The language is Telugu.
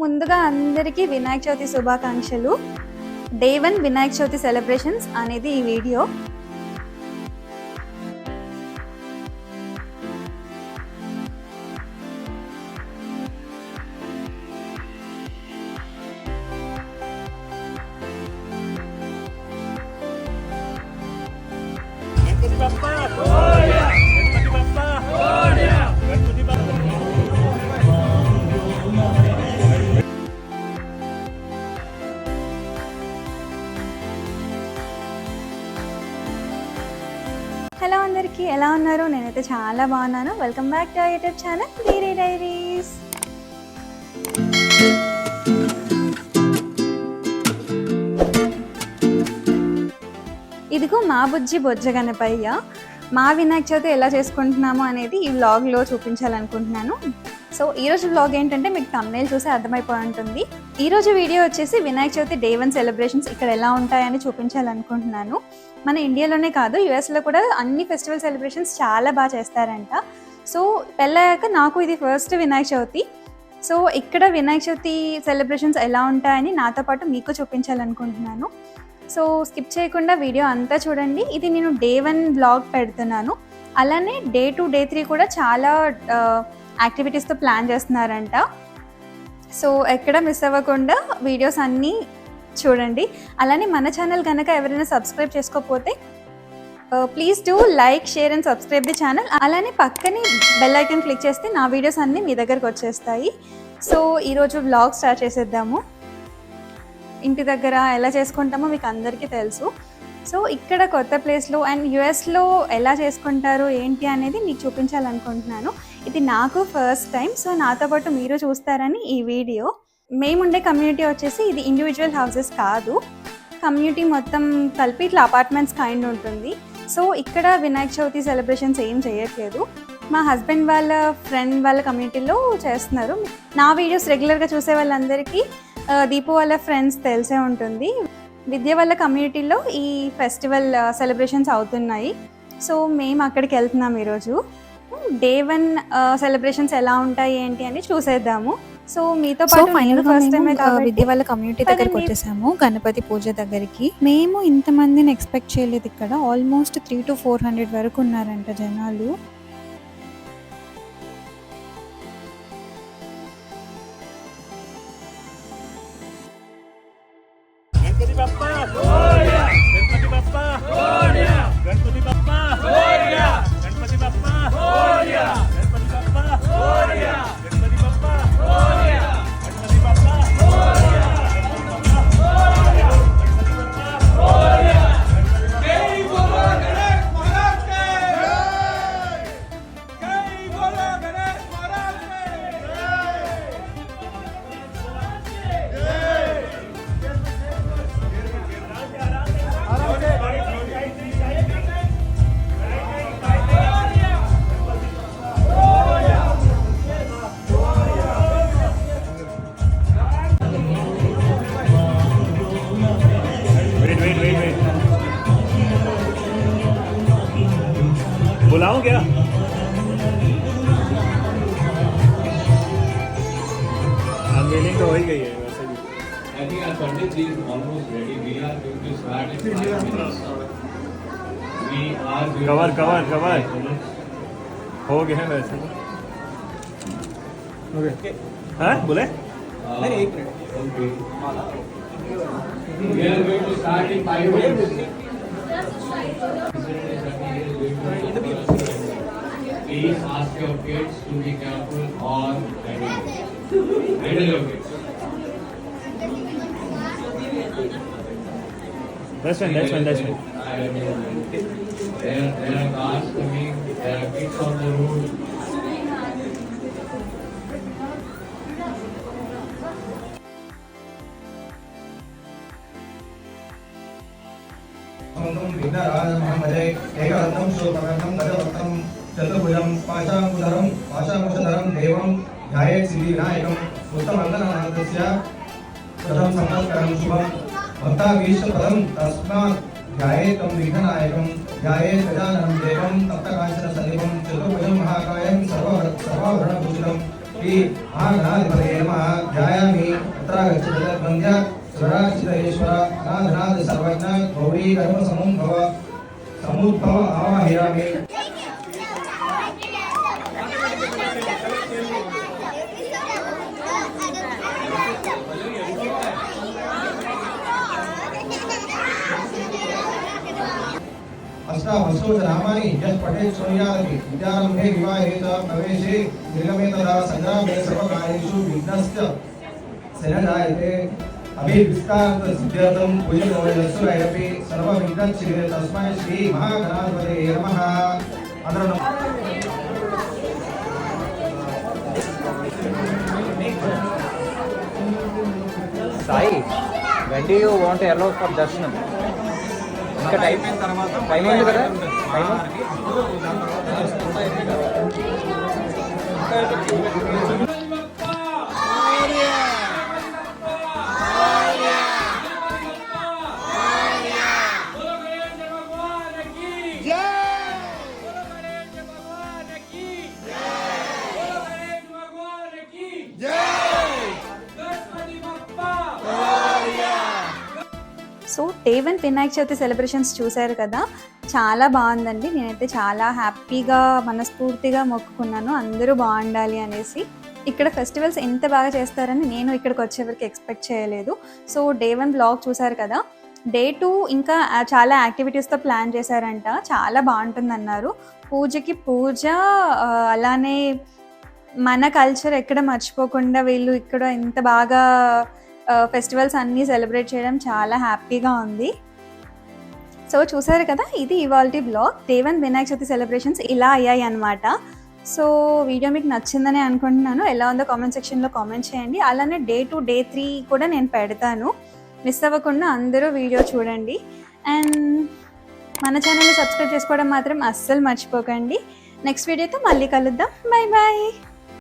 ముందుగా అందరికీ వినాయక చవితి శుభాకాంక్షలు. డే 1 వినాయక చవితి సెలబ్రేషన్స్ అనేది ఈ వీడియో. హలో అందరికీ, ఎలా ఉన్నారు? నేనైతే చాలా బాగున్నాను. Welcome back to YouTube channel డీరీ డైరీస్. ఇదిగో మా బుజ్జి బొజ్జ గణపయ్య. మా వినాయక చవితి ఎలా చేసుకుంటున్నామో అనేది ఈ వ్లాగ్లో చూపించాలనుకుంటున్నాను. సో ఈరోజు వ్లాగ్ ఏంటంటే మీకు థంబ్నెయిల్ చూసి అర్థమైపోయి ఉంటుంది. ఈరోజు వీడియో వచ్చేసి వినాయక చవితి డే 1 సెలబ్రేషన్స్ ఇక్కడ ఎలా ఉంటాయని చూపించాలనుకుంటున్నాను. మన ఇండియాలోనే కాదు, యూఎస్లో కూడా అన్ని ఫెస్టివల్ సెలబ్రేషన్స్ చాలా బాగా చేస్తారంట. సో పెళ్ళయ్యాక నాకు ఇది ఫస్ట్ వినాయక చవితి. సో ఇక్కడ వినాయక చవితి సెలబ్రేషన్స్ ఎలా ఉంటాయని నాతో పాటు మీకు చూపించాలనుకుంటున్నాను. సో స్కిప్ చేయకుండా వీడియో అంతా చూడండి. ఇది నేను డే 1 వ్లాగ్ పెడుతున్నాను. అలానే డే 2 డే 3 కూడా చాలా యాక్టివిటీస్తో ప్లాన్ చేస్తున్నారంట. సో ఎక్కడ మిస్ అవ్వకుండా వీడియోస్ అన్నీ చూడండి. అలానే మన ఛానల్ కనుక ఎవరైనా సబ్స్క్రైబ్ చేసుకోకపోతే please do like, share and subscribe the channel. అలానే పక్కనే బెల్ ఐకాన్ క్లిక్ చేస్తే నా వీడియోస్ అన్నీ మీ దగ్గరకు వచ్చేస్తాయి. సో ఈరోజు వ్లాగ్ స్టార్ట్ చేసేద్దాము. ఇంటి దగ్గర ఎలా చేసుకుంటామో మీకు అందరికీ తెలుసు. సో ఇక్కడ కొత్త ప్లేస్లో అండ్ యుఎస్లో ఎలా చేసుకుంటారు ఏంటి అనేది మీకు చూపించాలనుకుంటున్నాను. ఇది నాకు ఫస్ట్ టైం. సో నాతో పాటు మీరు చూస్తారని ఈ వీడియో. మేముండే కమ్యూనిటీ వచ్చేసి ఇది ఇండివిజువల్ హౌసెస్ కాదు, కమ్యూనిటీ మొత్తం కలిపి ఇట్లా అపార్ట్మెంట్స్ కైండ్ ఉంటుంది. సో ఇక్కడ వినాయక చవితి సెలబ్రేషన్స్ ఏం చేయట్లేదు. మా హస్బెండ్ వాళ్ళ ఫ్రెండ్ వాళ్ళ కమ్యూనిటీలో చేస్తున్నారు. నా వీడియోస్ రెగ్యులర్గా చూసే వాళ్ళందరికీ దీపు వాళ్ళ ఫ్రెండ్స్ తెలిసే ఉంటుంది. విద్య వాళ్ళ కమ్యూనిటీలో ఈ ఫెస్టివల్ సెలబ్రేషన్స్ అవుతున్నాయి. సో మేము అక్కడికి వెళ్తున్నాం ఈరోజు. డే 1 సెలబ్రేషన్స్ ఎలా ఉంటాయి ఏంటి అని చూసేద్దాము. సో మీతో పాటు ఫస్ట్ టైం విద్య వాళ్ళ కమ్యూనిటీ దగ్గరికి వచ్చేసాము, గణపతి పూజ దగ్గరికి. మేము ఇంతమందిని ఎక్స్పెక్ట్ చేయలేదు. ఇక్కడ ఆల్మోస్ట్ 300 to 400 వరకు ఉన్నారంట జనాలు. गणपति बप्पा मोरया, गणपति बप्पा मोरया, गणपति बप्पा मोरया, गणपति बप्पा मोरया, गणपति बप्पा मोरया, गणपति बप्पा मोरया, गणपति बप्पा मोरया, गणपति बप्पा मोरया। जय बोलो गणेश महाराज के जय, जय बोलो गणेश महाराज के जय। वेट बुलाऊं क्या? अनवीलिंग तो हो ही गई है वैसे भी। I think our Pandit ji is almost ready. We are going to start in 5 minutes. We are going cover हो गया है वैसे। ओके हाँ बोले? नहीं, एक minute. Okay. We are going to start in 5 minutes. Please ask your kids to be careful on handle your kids. That's fine. There are cars coming, there are kids on the road. ఏకదంతం శూర్పకర్ణం గజవక్త్రం చతుర్భుజం పాశాంకుశధరం దేవం ధ్యాయేత్ సిద్ధివినాయకం ఉత్తమంగళనాథస్య ప్రథమ సంవత్సరం శుభం భక్తాభీష్టపదం తస్మాత్ ధ్యాయేత్ తం విఘ్ననాయకం ధ్యాయేత్ గజాననం దేవం తప్తకాంచన సన్నిభం చతుర్భుజం మహాకాయం సర్వాభరణభూషితం श्री महागणाधिपतये नमः ध्यायामि तत्र गच्छति वन्द्य स्वराचितयेश्वर अनाथनाथ सर्वज्ञ गौरी कर्म समुद्भव आवाहयामि अष्टावशोचनामानि यत् पठेत् शृणुयादपि विद्यारम्भे विवाहे च प्रवेशे निर्गमे तथा सङ्ग्रामे सर्वकार्येषु विघ्नश्च न जायते अभिविस्तारसिद्ध्यर्थं पूजनोयस्सुरयपि सर्वविघ्नच्छिदे तस्मै श्री महागणाधिपतये नमः अदरं Sai, when do you want to allow for darshanam? ఇంకా టైం అయింది కదా so day 1 Vinayaka Chavithi celebrations చూశారు కదా, చాలా బాగుందండి. నేనైతే చాలా హ్యాపీగా మనస్ఫూర్తిగా మొక్కుకున్నాను అందరూ బాగుండాలి అనేసి. ఇక్కడ ఫెస్టివల్స్ ఎంత బాగా చేస్తారని నేను ఇక్కడికి వచ్చేవరకు ఎక్స్పెక్ట్ చేయలేదు. సో డే 1 బ్లాగ్ చూశారు కదా. డే 2 ఇంకా చాలా యాక్టివిటీస్తో ప్లాన్ చేశారంట, చాలా బాగుంటుందన్నారు. పూజకి పూజ, అలానే మన కల్చర్ ఎక్కడ మర్చిపోకుండా వీళ్ళు ఇక్కడ ఎంత బాగా ఫెస్టివల్స్ అన్నీ సెలబ్రేట్ చేయడం చాలా హ్యాపీగా ఉంది. సో చూసారు కదా, ఇది ఇవాల్టి blog. Day 1 Vinayaka Chavithi celebrations ఇలా అయ్యాయి అన్నమాట. సో వీడియో మీకు నచ్చిందని అనుకుంటున్నాను. ఎలా ఉందో కామెంట్ సెక్షన్లో కామెంట్ చేయండి. అలానే డే 2 డే 3 కూడా నేను పెడతాను, మిస్ అవ్వకుండా అందరూ వీడియో చూడండి. అండ్ మన ఛానల్ని సబ్స్క్రైబ్ చేసుకోవడం మాత్రం అస్సలు మర్చిపోకండి. నెక్స్ట్ వీడియోతో మళ్ళీ కలుద్దాం. Bye bye.